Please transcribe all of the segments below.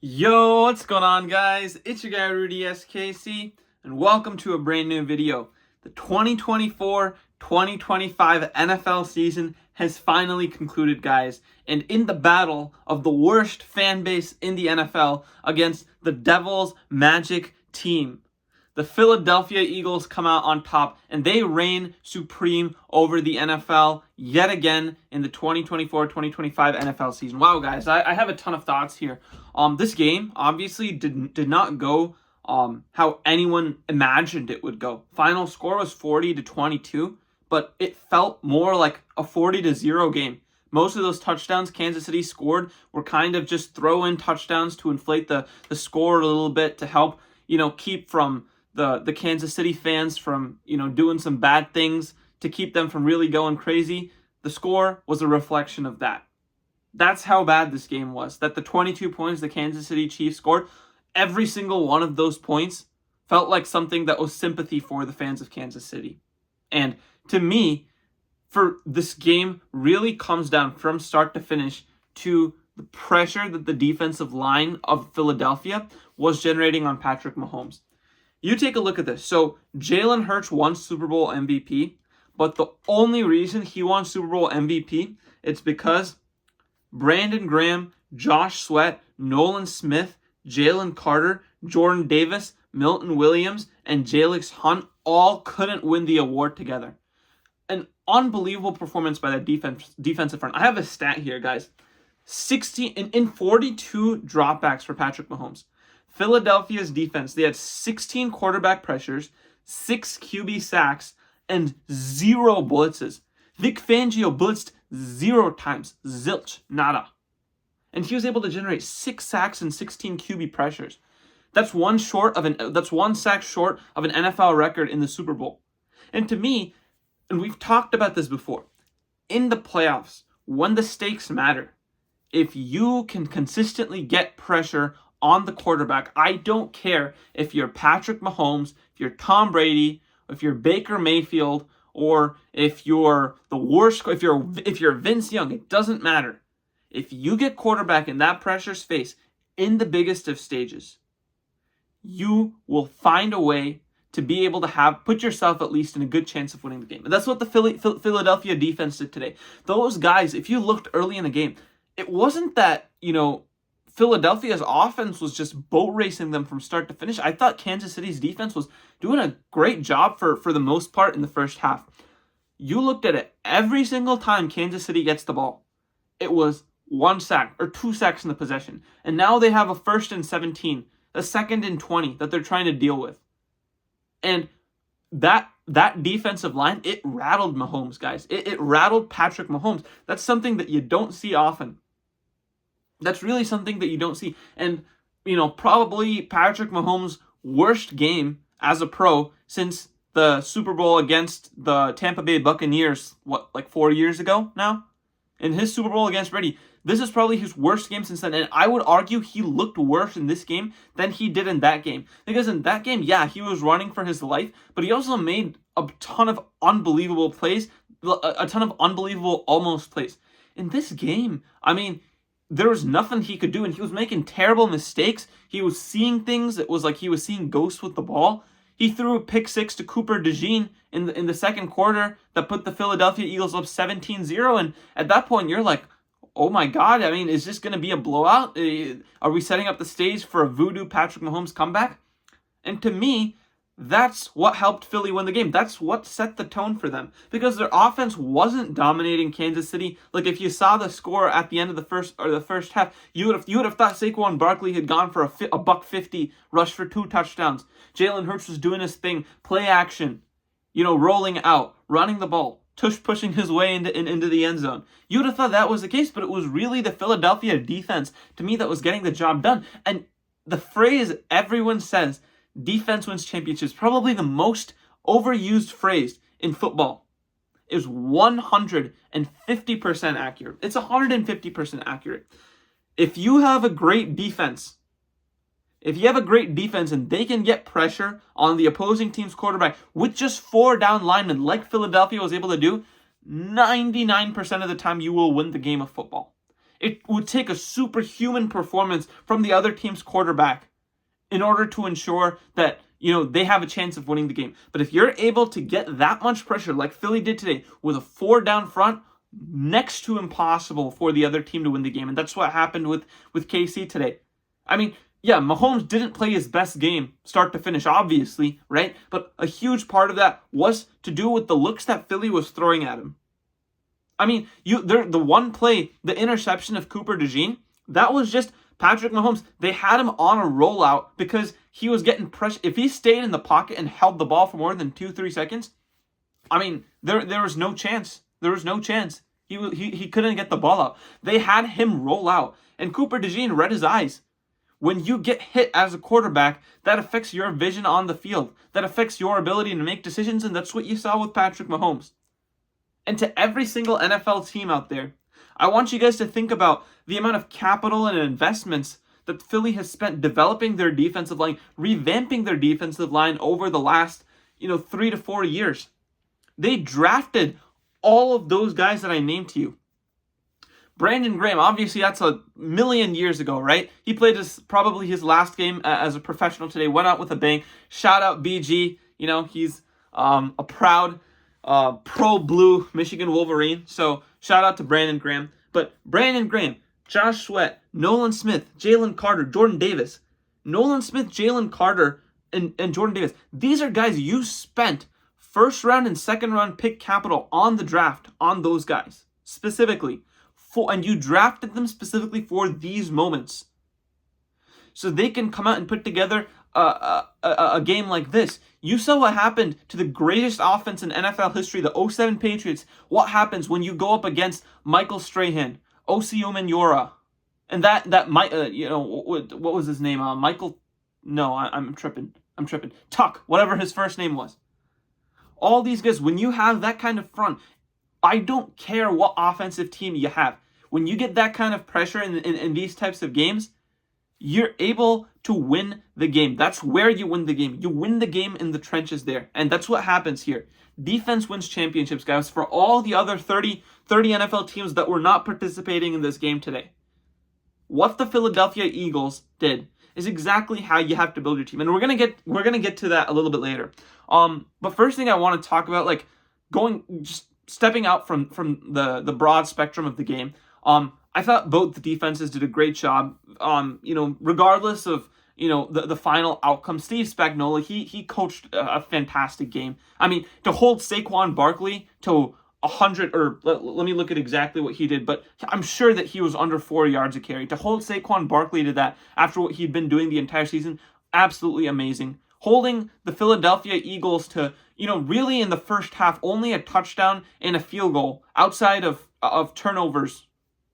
Yo, what's going on, guys? It's your guy Rudy SKC, and welcome to a brand new video. The 2024-2025 NFL season has finally concluded, guys, and in the battle of the worst fan base in the NFL against the Devil's Magic team, the Philadelphia Eagles come out on top, and they reign supreme over the NFL yet again in the 2024-2025 NFL season. Wow, guys, I have a ton of thoughts here. This game obviously did not go how anyone imagined it would go. Final score was 40-22, but it felt more like a 40-0 game. Most of those touchdowns Kansas City scored were kind of just throw-in touchdowns to inflate the score a little bit to help, keep from the Kansas City fans from, doing some bad things, to keep them from really going crazy. The score was a reflection of that. That's how bad this game was. That the 22 points the Kansas City Chiefs scored, every single one of those points felt like something that was sympathy for the fans of Kansas City. And to me, for this game really comes down from start to finish to the pressure that the defensive line of Philadelphia was generating on Patrick Mahomes. You take a look at this. So Jalen Hurts won Super Bowl MVP, but the only reason he won Super Bowl MVP, it's because Brandon Graham, Josh Sweat, Nolan Smith, Jalen Carter, Jordan Davis, Milton Williams, and Jalix Hunt all couldn't win the award together. An unbelievable performance by that defensive front. I have a stat here, guys. 42 dropbacks for Patrick Mahomes. Philadelphia's defense, they had 16 quarterback pressures, 6 QB sacks, and 0 blitzes. Vic Fangio blitzed 0 times. Zilch. Nada. And he was able to generate 6 sacks and 16 QB pressures. That's one sack short of an NFL record in the Super Bowl. And to me, and we've talked about this before, in the playoffs, when the stakes matter, if you can consistently get pressure on the quarterback, I don't care if you're Patrick Mahomes, if you're Tom Brady, if you're Baker Mayfield, or if you're the worst, if you're Vince Young, it doesn't matter. If you get quarterback in that pressure's face in the biggest of stages, you will find a way to be able to put yourself at least in a good chance of winning the game. And that's what the Philadelphia defense did today. Those guys, if you looked early in the game, it wasn't that, Philadelphia's offense was just boat racing them from start to finish. I thought Kansas City's defense was doing a great job for the most part in the first half. You looked at it, every single time Kansas City gets the ball, it was 1 sack or 2 sacks in the possession. And now they have a 1st and 17, a 2nd and 20 that they're trying to deal with. And that defensive line, it rattled Mahomes, guys. It rattled Patrick Mahomes. That's something that you don't see often. That's really something that you don't see. And, probably Patrick Mahomes' worst game as a pro since the Super Bowl against the Tampa Bay Buccaneers, 4 years ago now? In his Super Bowl against Brady, this is probably his worst game since then. And I would argue he looked worse in this game than he did in that game. Because in that game, yeah, he was running for his life, but he also made a ton of unbelievable plays, a ton of unbelievable almost plays. In this game, there was nothing he could do, and he was making terrible mistakes. He was seeing things. It was like he was seeing ghosts with the ball. He threw a pick 6 to Cooper DeJean in the second quarter that put the Philadelphia Eagles up 17-0, and at that point, you're like, oh my God, is this going to be a blowout? Are we setting up the stage for a voodoo Patrick Mahomes comeback? And to me, that's what helped Philly win the game. That's what set the tone for them. Because their offense wasn't dominating Kansas City. Like, if you saw the score at the end of the first half, you would have thought Saquon Barkley had gone for a $150 rush for 2 touchdowns. Jalen Hurts was doing his thing, play action, rolling out, running the ball, pushing his way into the end zone. You would have thought that was the case, but it was really the Philadelphia defense, to me, that was getting the job done. And the phrase everyone says, defense wins championships, probably the most overused phrase in football, is 150% accurate. It's 150% accurate. If you have a great defense, and they can get pressure on the opposing team's quarterback with just 4 down linemen like Philadelphia was able to do, 99% of the time you will win the game of football. It would take a superhuman performance from the other team's quarterback in order to ensure that, they have a chance of winning the game. But if you're able to get that much pressure like Philly did today with a 4 down front, next to impossible for the other team to win the game. And that's what happened with KC today. I mean, yeah, Mahomes didn't play his best game start to finish, obviously, right? But a huge part of that was to do with the looks that Philly was throwing at him. I mean, the one play, the interception of Cooper DeJean, that was just Patrick Mahomes. They had him on a rollout because he was getting pressure. If he stayed in the pocket and held the ball for more than 2-3 seconds, I mean, there was no chance. There was no chance. He couldn't get the ball out. They had him roll out, and Cooper DeJean read his eyes. When you get hit as a quarterback, that affects your vision on the field. That affects your ability to make decisions, and that's what you saw with Patrick Mahomes. And to every single NFL team out there, I want you guys to think about the amount of capital and investments that Philly has spent developing their defensive line, revamping their defensive line over the last, 3 to 4 years. They drafted all of those guys that I named to you. Brandon Graham, obviously that's a million years ago, right? He played probably his last game as a professional today, went out with a bang. Shout out BG. He's a proud pro blue Michigan Wolverine. So shout out to Brandon Graham. But Brandon Graham, Josh Sweat, Nolan Smith, Jalen Carter, Jordan Davis. Nolan Smith, Jalen Carter, and Jordan Davis. These are guys you spent first round and second round pick capital on the draft on those guys specifically. And you drafted them specifically for these moments. So they can come out and put together a game like this. You saw what happened to the greatest offense in NFL history, the 07 Patriots. What happens when you go up against Michael Strahan, Osi Umenyiora, and that might, what was his name? Michael, no, I'm tripping. Tuck, whatever his first name was. All these guys, when you have that kind of front, I don't care what offensive team you have. When you get that kind of pressure in these types of games, you're able to win the game. That's where you win the game. You win the game in the trenches there. And that's what happens here. Defense wins championships, guys, for all the other 30 NFL teams that were not participating in this game today. What the Philadelphia Eagles did is exactly how you have to build your team. And we're gonna get to that a little bit later. But first thing I want to talk about, just stepping out from the broad spectrum of the game, I thought both the defenses did a great job. Regardless of the final outcome, Steve Spagnuolo, he coached a fantastic game. I mean, to hold Saquon Barkley to 100, or let me look at exactly what he did, but I'm sure that he was under 4 yards a carry. To hold Saquon Barkley to that after what he'd been doing the entire season, absolutely amazing. Holding the Philadelphia Eagles to, really in the first half, only a touchdown and a field goal outside of turnovers.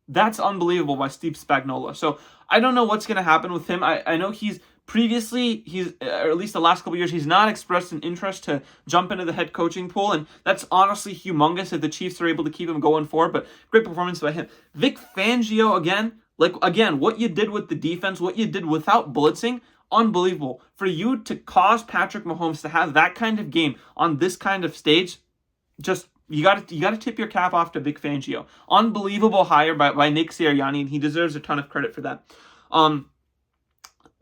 That's unbelievable by Steve Spagnuolo. So I don't know what's going to happen with him. I know he's or at least the last couple of years, he's not expressed an interest to jump into the head coaching pool. And that's honestly humongous if the Chiefs are able to keep him going forward. But great performance by him. Vic Fangio, again, what you did with the defense, what you did without blitzing, unbelievable. For you to cause Patrick Mahomes to have that kind of game on this kind of stage, just you got to tip your cap off to Vic Fangio. Unbelievable hire by Nick Sirianni, and he deserves a ton of credit for that.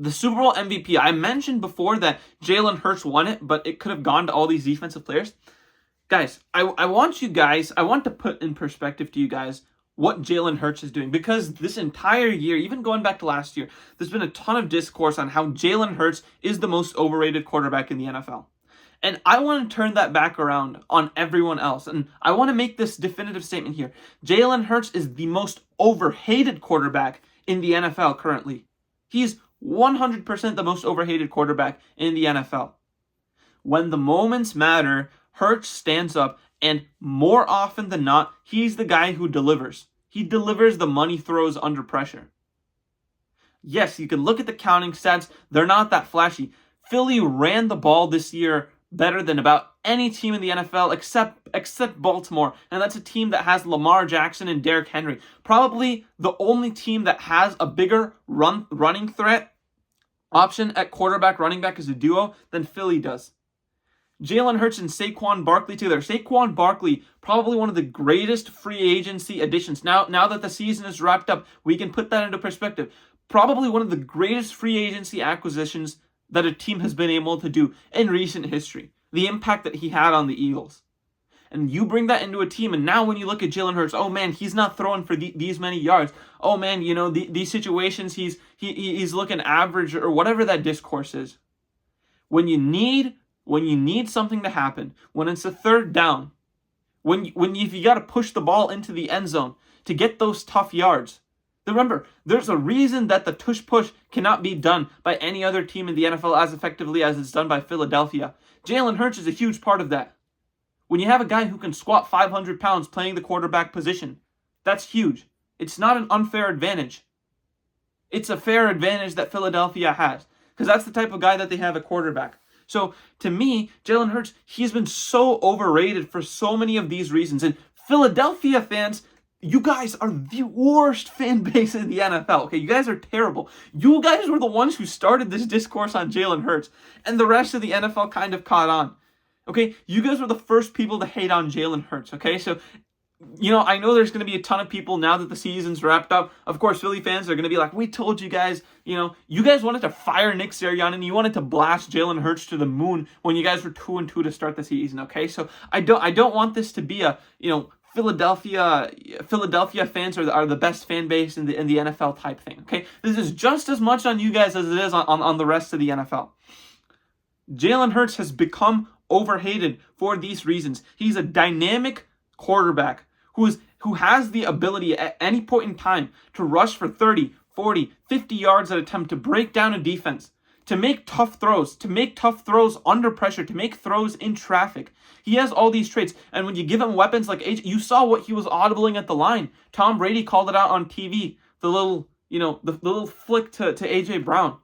The Super Bowl MVP, I mentioned before that Jalen Hurts won it, but it could have gone to all these defensive players. Guys, I want to put in perspective to you guys what Jalen Hurts is doing, because this entire year, even going back to last year, there's been a ton of discourse on how Jalen Hurts is the most overrated quarterback in the NFL. And I want to turn that back around on everyone else. And I want to make this definitive statement here. Jalen Hurts is the most overhated quarterback in the NFL currently. He's 100% the most overhated quarterback in the NFL. When the moments matter, Hurts stands up, and more often than not, he's the guy who delivers. He delivers the money throws under pressure. Yes, you can look at the counting stats. They're not that flashy. Philly ran the ball this year better than about any team in the NFL except Baltimore. And that's a team that has Lamar Jackson and Derrick Henry. Probably the only team that has a bigger running threat option at quarterback, running back as a duo than Philly does. Jalen Hurts and Saquon Barkley together. Saquon Barkley, probably one of the greatest free agency additions. Now that the season is wrapped up, we can put that into perspective. Probably one of the greatest free agency acquisitions that a team has been able to do in recent history. The impact that he had on the Eagles. And you bring that into a team, and now when you look at Jalen Hurts, oh man, he's not throwing for these many yards. Oh man, these situations he's looking average, or whatever that discourse is. When you need something to happen, when it's a third down, if you got to push the ball into the end zone to get those tough yards. Remember, there's a reason that the tush push cannot be done by any other team in the NFL as effectively as it's done by Philadelphia. Jalen Hurts is a huge part of that. When you have a guy who can squat 500 pounds playing the quarterback position, that's huge. It's not an unfair advantage. It's a fair advantage that Philadelphia has, because that's the type of guy that they have at quarterback. So, to me, Jalen Hurts, he's been so overrated for so many of these reasons. And Philadelphia fans, you guys are the worst fan base in the NFL, okay? You guys are terrible. You guys were the ones who started this discourse on Jalen Hurts, and the rest of the NFL kind of caught on. Okay, you guys were the first people to hate on Jalen Hurts, okay? So, I know there's going to be a ton of people now that the season's wrapped up. Of course, Philly fans are going to be like, we told you guys, you guys wanted to fire Nick Sirianni, you wanted to blast Jalen Hurts to the moon when you guys were 2-2 to start the season, okay? So, I don't want this to be a, Philadelphia fans are the best fan base in the NFL type thing, okay? This is just as much on you guys as it is on the rest of the NFL. Jalen Hurts has become overhated for these reasons. He's a dynamic quarterback who has the ability at any point in time to rush for 30, 40, 50 yards at a time, to break down a defense, to make tough throws under pressure, to make throws in traffic. He has all these traits, and when you give him weapons like AJ, you saw what he was audibling at the line. Tom Brady called it out on TV, the little flick to AJ Brown.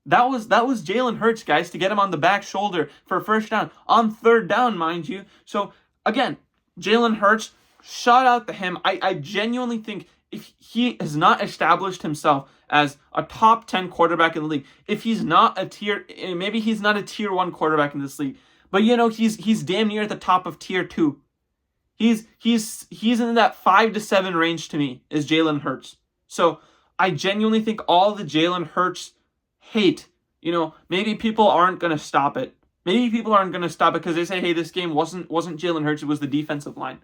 That was Jalen Hurts, guys, to get him on the back shoulder for a first down. On third down, mind you. So, again, Jalen Hurts, shout out to him. I genuinely think if he has not established himself as a top 10 quarterback in the league, if he's not maybe he's not a tier 1 quarterback in this league, but he's damn near at the top of tier 2. He's in that 5 to 7 range to me, is Jalen Hurts. So I genuinely think all the Jalen Hurts hate, maybe people aren't going to stop it. Maybe people aren't going to stop it because they say, hey, this game wasn't Jalen Hurts, it was the defensive line.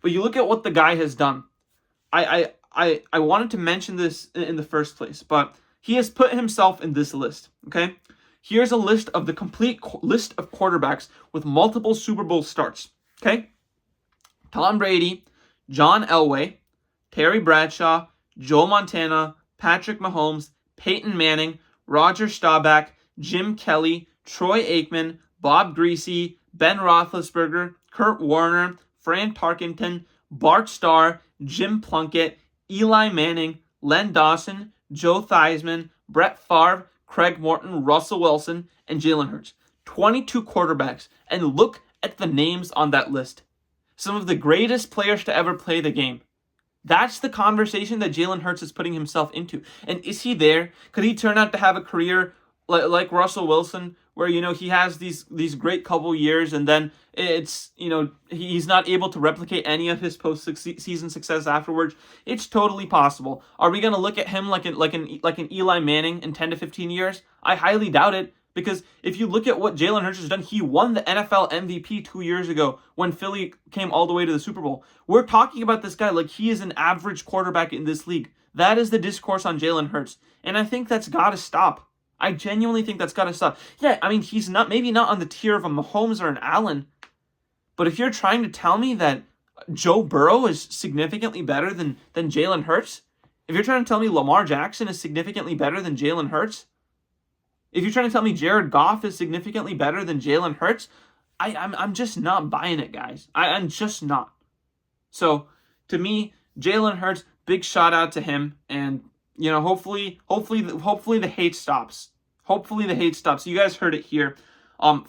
But you look at what the guy has done. I wanted to mention this in the first place, but he has put himself in this list, okay? Here's a list of the complete list of quarterbacks with multiple Super Bowl starts, okay? Tom Brady, John Elway, Terry Bradshaw, Joe Montana, Patrick Mahomes, Peyton Manning, Roger Staubach, Jim Kelly, Troy Aikman, Bob Greasy, Ben Roethlisberger, Kurt Warner, Fran Tarkenton, Bart Starr, Jim Plunkett, Eli Manning, Len Dawson, Joe Theismann, Brett Favre, Craig Morton, Russell Wilson, and Jalen Hurts. 22 quarterbacks, and look at the names on that list. Some of the greatest players to ever play the game. That's the conversation that Jalen Hurts is putting himself into. And is he there? Could he turn out to have a career like Russell Wilson, where, he has these great couple years, and then it's, he's not able to replicate any of his post-season success afterwards? It's totally possible. Are we going to look at him like an Eli Manning in 10 to 15 years? I highly doubt it. Because if you look at what Jalen Hurts has done, he won the NFL MVP 2 years ago when Philly came all the way to the Super Bowl. We're talking about this guy like he is an average quarterback in this league. That is the discourse on Jalen Hurts. And I think that's got to stop. I genuinely think that's got to stop. Yeah, I mean, he's maybe not on the tier of a Mahomes or an Allen. But if you're trying to tell me that Joe Burrow is significantly better than Jalen Hurts, if you're trying to tell me Lamar Jackson is significantly better than Jalen Hurts, if you're trying to tell me Jared Goff is significantly better than Jalen Hurts, I'm just not buying it, guys. I'm just not. So, to me, Jalen Hurts, big shout out to him, and hopefully the hate stops. Hopefully the hate stops. You guys heard it here.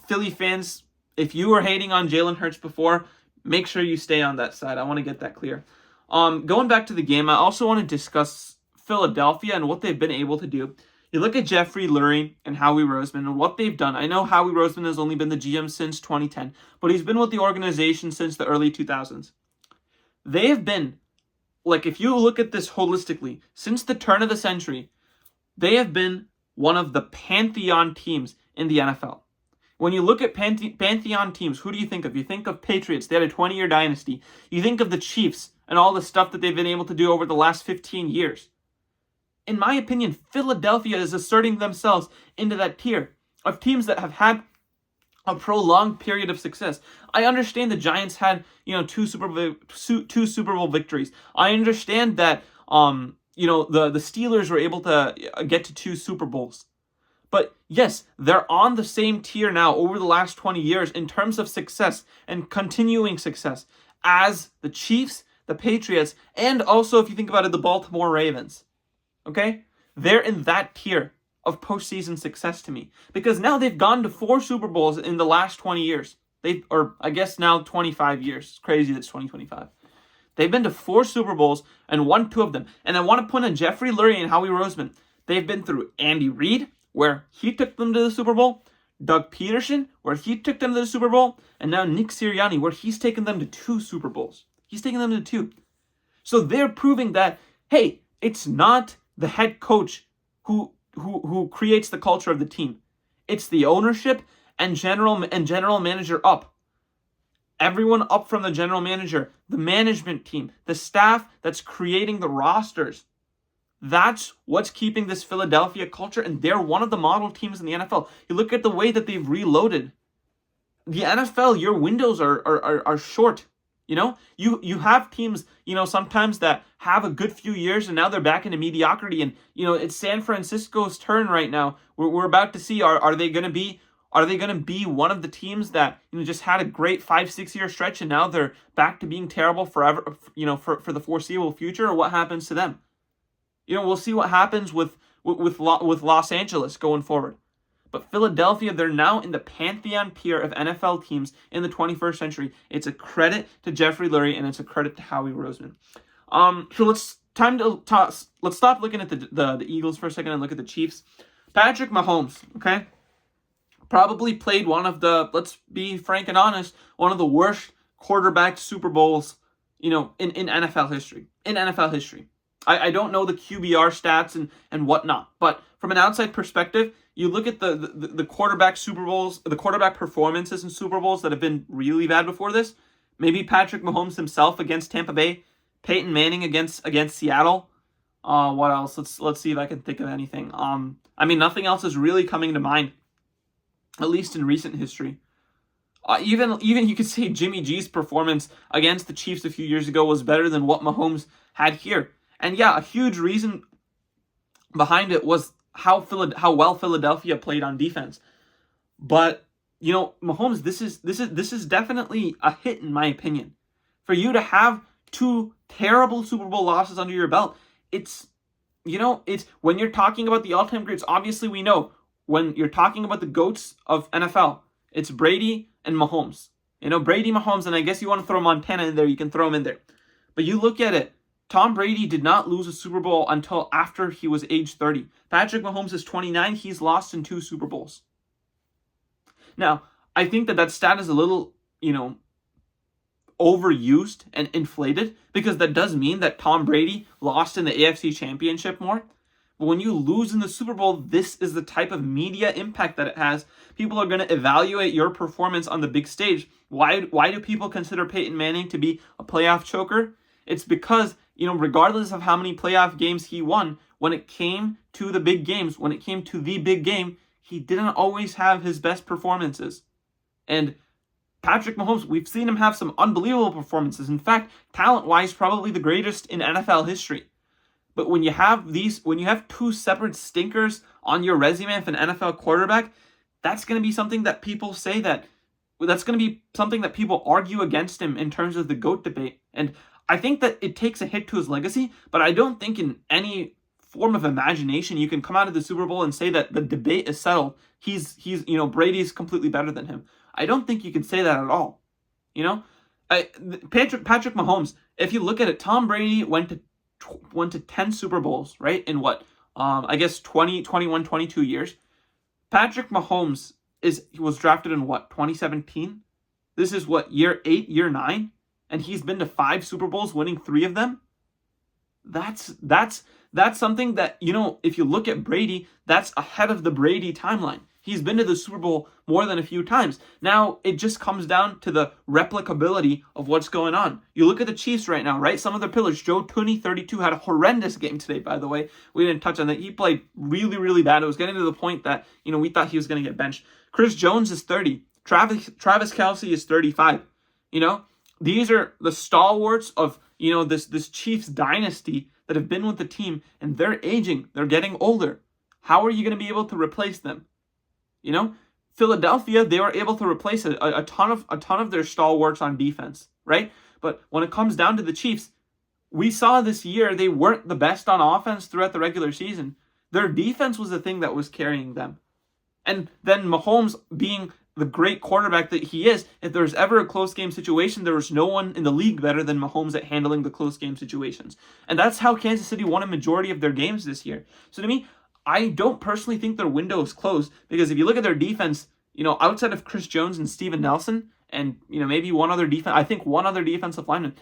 Philly fans, if you were hating on Jalen Hurts before, make sure you stay on that side. I want to get that clear. Going back to the game, I also want to discuss Philadelphia and what they've been able to do. You look at Jeffrey Lurie and Howie Roseman and what they've done. I know Howie Roseman has only been the GM since 2010, but he's been with the organization since the early 2000s. They have been, like, if you look at this holistically, since the turn of the century, they have been one of the pantheon teams in the NFL. When you look at pantheon teams, who do you think of? You think of Patriots. They had a 20-year dynasty. You think of the Chiefs and all the stuff that they've been able to do over the last 15 years. In my opinion, Philadelphia is asserting themselves into that tier of teams that have had a prolonged period of success. I understand the Giants had, two Super Bowl victories. I understand that, the Steelers were able to get to 2 Super Bowls. But yes, they're on the same tier now over the last 20 years in terms of success and continuing success as the Chiefs, the Patriots, and also, if you think about it, the Baltimore Ravens. Okay? They're in that tier of postseason success to me. Because now they've gone to 4 Super Bowls in the last 20 years. Or I guess now 25 years. It's crazy that it's 2025. They've been to 4 Super Bowls and won 2 of them. And I want to point on Jeffrey Lurie and Howie Roseman. They've been through Andy Reid, where he took them to the Super Bowl, Doug Peterson, where he took them to the Super Bowl, and now Nick Sirianni, where he's taken them to 2 Super Bowls. He's taken them to 2. So they're proving that, hey, it's not the head coach who creates the culture of the team. It's the ownership and general manager up. Everyone up from the general manager, the management team, the staff that's creating the rosters. That's what's keeping this Philadelphia culture, and they're one of the model teams in the NFL. You look at the way that they've reloaded. The NFL, your windows are short. You have teams, sometimes that have a good few years and now they're back into mediocrity. And, it's San Francisco's turn right now. We're about to see, are they going to be one of the teams that, just had a great 5-6 year stretch and now they're back to being terrible forever, for the foreseeable future, or what happens to them? We'll see what happens with Los Angeles going forward. But Philadelphia, they're now in the pantheon tier of NFL teams in the 21st century. It's a credit to Jeffrey Lurie and it's a credit to Howie Roseman. So let's stop looking at the Eagles for a second and look at the Chiefs. Patrick Mahomes, okay, probably played one of the, let's be frank and honest, one of the worst quarterback Super Bowls, in NFL history. I don't know the QBR stats and whatnot, but from an outside perspective, you look at the quarterback Super Bowls, the quarterback performances in Super Bowls that have been really bad before this. Maybe Patrick Mahomes himself against Tampa Bay, Peyton Manning against Seattle. What else? Let's see if I can think of anything. Nothing else is really coming to mind, at least in recent history. Even you could say Jimmy G's performance against the Chiefs a few years ago was better than what Mahomes had here. And yeah, a huge reason behind it was how well Philadelphia played on defense. But Mahomes, this is definitely a hit in my opinion. For you to have 2 terrible Super Bowl losses under your belt, it's when you're talking about the all-time greats. Obviously, we know when you're talking about the GOATs of NFL, it's Brady and Mahomes. Brady, Mahomes, and I guess you want to throw Montana in there, you can throw him in there. But you look at it. Tom Brady did not lose a Super Bowl until after he was age 30. Patrick Mahomes is 29. He's lost in 2 Super Bowls. Now, I think that stat is a little, overused and inflated, because that does mean that Tom Brady lost in the AFC Championship more. But when you lose in the Super Bowl, this is the type of media impact that it has. People are going to evaluate your performance on the big stage. Why do people consider Peyton Manning to be a playoff choker? It's because, regardless of how many playoff games he won, when it came to the big games, when it came to the big game, he didn't always have his best performances. And Patrick Mahomes, we've seen him have some unbelievable performances. In fact, talent-wise, probably the greatest in NFL history. But when you have 2 separate stinkers on your resume of an NFL quarterback, that's going to be something that people that's going to be something that people argue against him in terms of the GOAT debate. And I think that it takes a hit to his legacy, but I don't think in any form of imagination you can come out of the Super Bowl and say that the debate is settled. He's Brady's completely better than him. I don't think you can say that at all. Patrick Mahomes, if you look at it, Tom Brady went to 10 Super Bowls, right? In what? I guess 20, 21, 22 years. Patrick Mahomes was drafted in what, 2017? This is what, year 8, year 9? And he's been to 5 Super Bowls, winning 3 of them? That's something that, if you look at Brady, that's ahead of the Brady timeline. He's been to the Super Bowl more than a few times. Now, it just comes down to the replicability of what's going on. You look at the Chiefs right now, right? Some of their pillars. Joe Tooney, 32, had a horrendous game today, by the way. We didn't touch on that. He played really, really bad. It was getting to the point that, we thought he was going to get benched. Chris Jones is 30. Travis Kelce is 35. These are the stalwarts of, this Chiefs dynasty that have been with the team, and they're aging. They're getting older. How are you going to be able to replace them? Philadelphia, they were able to replace a ton of their stalwarts on defense, right? But when it comes down to the Chiefs, we saw this year they weren't the best on offense throughout the regular season. Their defense was the thing that was carrying them. And then Mahomes, being the great quarterback that he is, if there's ever a close game situation, there was no one in the league better than Mahomes at handling the close game situations. And that's how Kansas City won a majority of their games this year. So to me, I don't personally think their window is closed, because if you look at their defense, outside of Chris Jones and Steven Nelson, and maybe one other defensive lineman,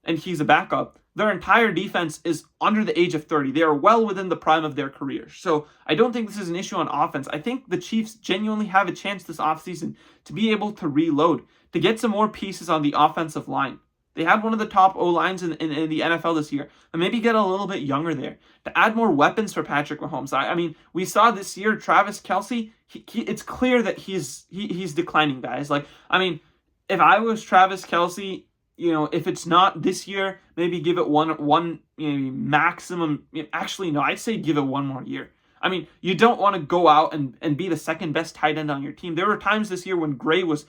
and he's a backup, their entire defense is under the age of 30. They are well within the prime of their careers. So I don't think this is an issue on offense. I think the Chiefs genuinely have a chance this offseason to be able to reload, to get some more pieces on the offensive line. They had one of the top O-lines in the NFL this year, but maybe get a little bit younger there to add more weapons for Patrick Mahomes. I mean, we saw this year Travis Kelce. It's clear that he's declining, guys. If I was Travis Kelce, if it's not this year, maybe give it one maybe maximum. Actually, no, I'd say give it one more year. I mean, you don't want to go out and be the second best tight end on your team. There were times this year when Gray was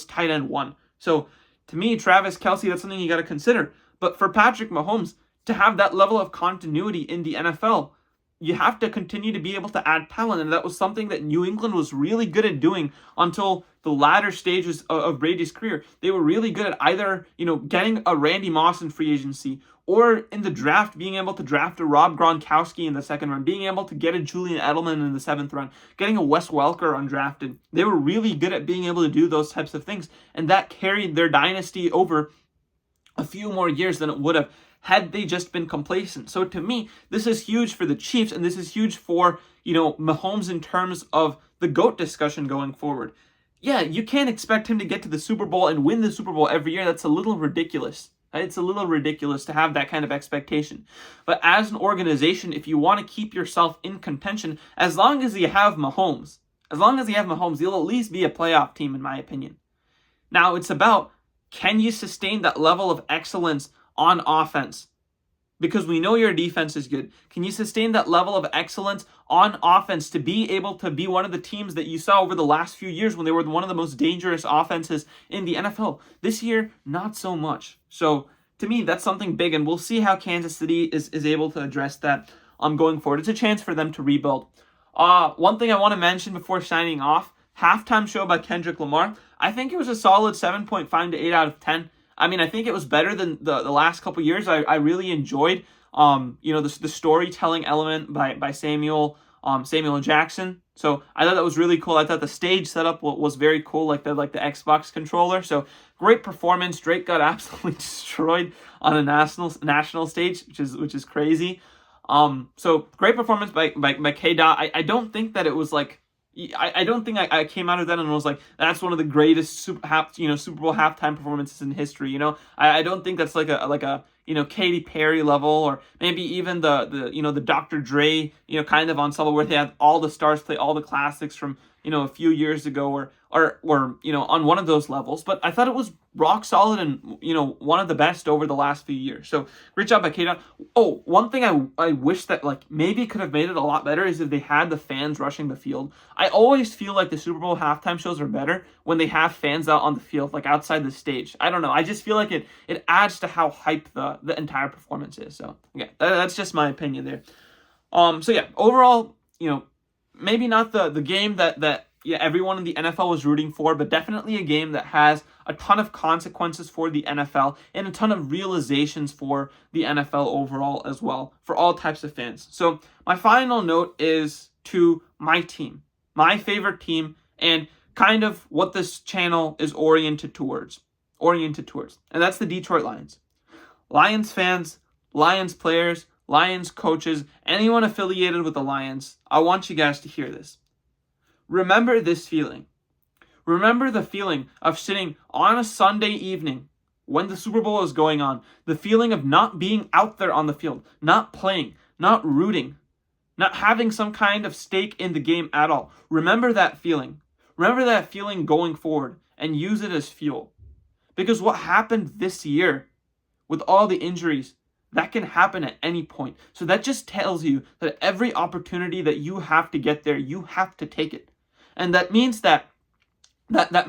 tight end 1. So to me, Travis Kelce, that's something you got to consider. But for Patrick Mahomes, to have that level of continuity in the NFL, you have to continue to be able to add talent. And that was something that New England was really good at doing until the latter stages of Brady's career. They were really good at either, getting a Randy Moss in free agency, or in the draft, being able to draft a Rob Gronkowski in the 2nd round, being able to get a Julian Edelman in the 7th round, getting a Wes Welker undrafted. They were really good at being able to do those types of things, and that carried their dynasty over a few more years than it would have had they just been complacent. So to me, this is huge for the Chiefs, and this is huge for, Mahomes in terms of the GOAT discussion going forward. Yeah, you can't expect him to get to the Super Bowl and win the Super Bowl every year. That's a little ridiculous. It's a little ridiculous to have that kind of expectation. But as an organization, if you want to keep yourself in contention, as long as you have Mahomes, you'll at least be a playoff team, in my opinion. Now, it's about, can you sustain that level of excellence on offense? Because we know your defense is good. Can you sustain that level of excellence on offense to be able to be one of the teams that you saw over the last few years when they were one of the most dangerous offenses in the NFL? This year, not so much. So to me, that's something big, and we'll see how Kansas City is able to address that going forward. It's a chance for them to rebuild. One thing I want to mention before signing off, halftime show by Kendrick Lamar. I think it was a solid 7.5 to 8 out of 10. I mean, I think it was better than the last couple years. I really enjoyed, the storytelling element by Samuel Jackson. So I thought that was really cool. I thought the stage setup was very cool, like the Xbox controller. So great performance. Drake got absolutely destroyed on a national stage, which is crazy. So great performance by K-Dot. I don't think that it was like, I don't think I came out of that and was like, that's one of the greatest Super Bowl halftime performances in history. I don't think that's like a Katy Perry level, or maybe even the Dr. Dre kind of ensemble where they had all the stars play all the classics from a few years ago, or on one of those levels. But I thought it was rock solid and one of the best over the last few years. So great job by K-Dot. Oh, one thing I wish that maybe could have made it a lot better is if they had the fans rushing the field. I always feel like the Super Bowl halftime shows are better when they have fans out on the field, outside the stage. I don't know. I just feel like it adds to how hyped the entire performance is. So yeah, that's just my opinion there. So yeah, overall, maybe not the game that yeah, everyone in the NFL was rooting for, but definitely a game that has a ton of consequences for the NFL and a ton of realizations for the NFL overall as well, for all types of fans. So my final note is to my team, my favorite team, and kind of what this channel is oriented towards. And that's the Detroit Lions. Lions fans, Lions players, Lions coaches, anyone affiliated with the Lions, I want you guys to hear this. Remember this feeling. Remember the feeling of sitting on a Sunday evening when the Super Bowl is going on, the feeling of not being out there on the field, not playing, not rooting, not having some kind of stake in the game at all. Remember that feeling. Remember that feeling going forward and use it as fuel. Because what happened this year with all the injuries, that can happen at any point. So that just tells you that every opportunity that you have to get there, you have to take it. And that means that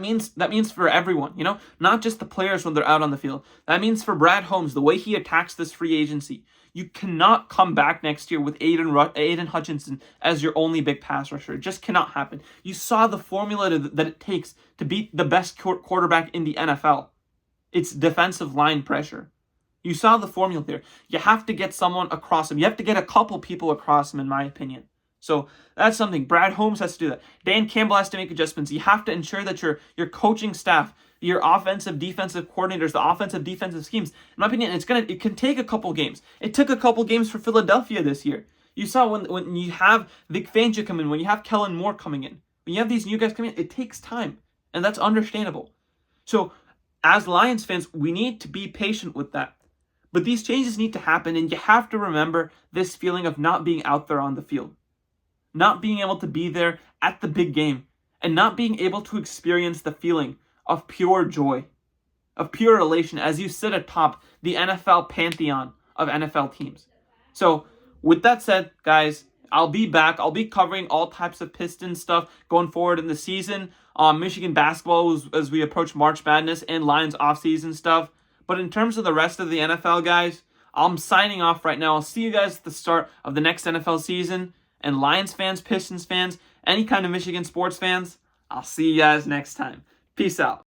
means for everyone, not just the players when they're out on the field. That means for Brad Holmes, the way he attacks this free agency. You cannot come back next year with Aiden Hutchinson as your only big pass rusher. It just cannot happen. You saw the formula that it takes to beat the best quarterback in the NFL. It's defensive line pressure. You saw the formula there. You have to get someone across him. You have to get a couple people across him, in my opinion. So that's something. Brad Holmes has to do that. Dan Campbell has to make adjustments. You have to ensure that your coaching staff, your offensive, defensive coordinators, the offensive, defensive schemes, in my opinion, it can take a couple games. It took a couple games for Philadelphia this year. You saw when you have Vic Fangio come in, when you have Kellen Moore coming in, when you have these new guys coming in, it takes time, and that's understandable. So as Lions fans, we need to be patient with that. But these changes need to happen, and you have to remember this feeling of not being out there on the field. Not being able to be there at the big game, and not being able to experience the feeling of pure joy, of pure elation as you sit atop the NFL pantheon of NFL teams. So with that said, guys, I'll be back. I'll be covering all types of Pistons stuff going forward in the season. Michigan basketball as we approach March Madness and Lions offseason stuff. But in terms of the rest of the NFL, guys, I'm signing off right now. I'll see you guys at the start of the next NFL season. And Lions fans, Pistons fans, any kind of Michigan sports fans, I'll see you guys next time. Peace out.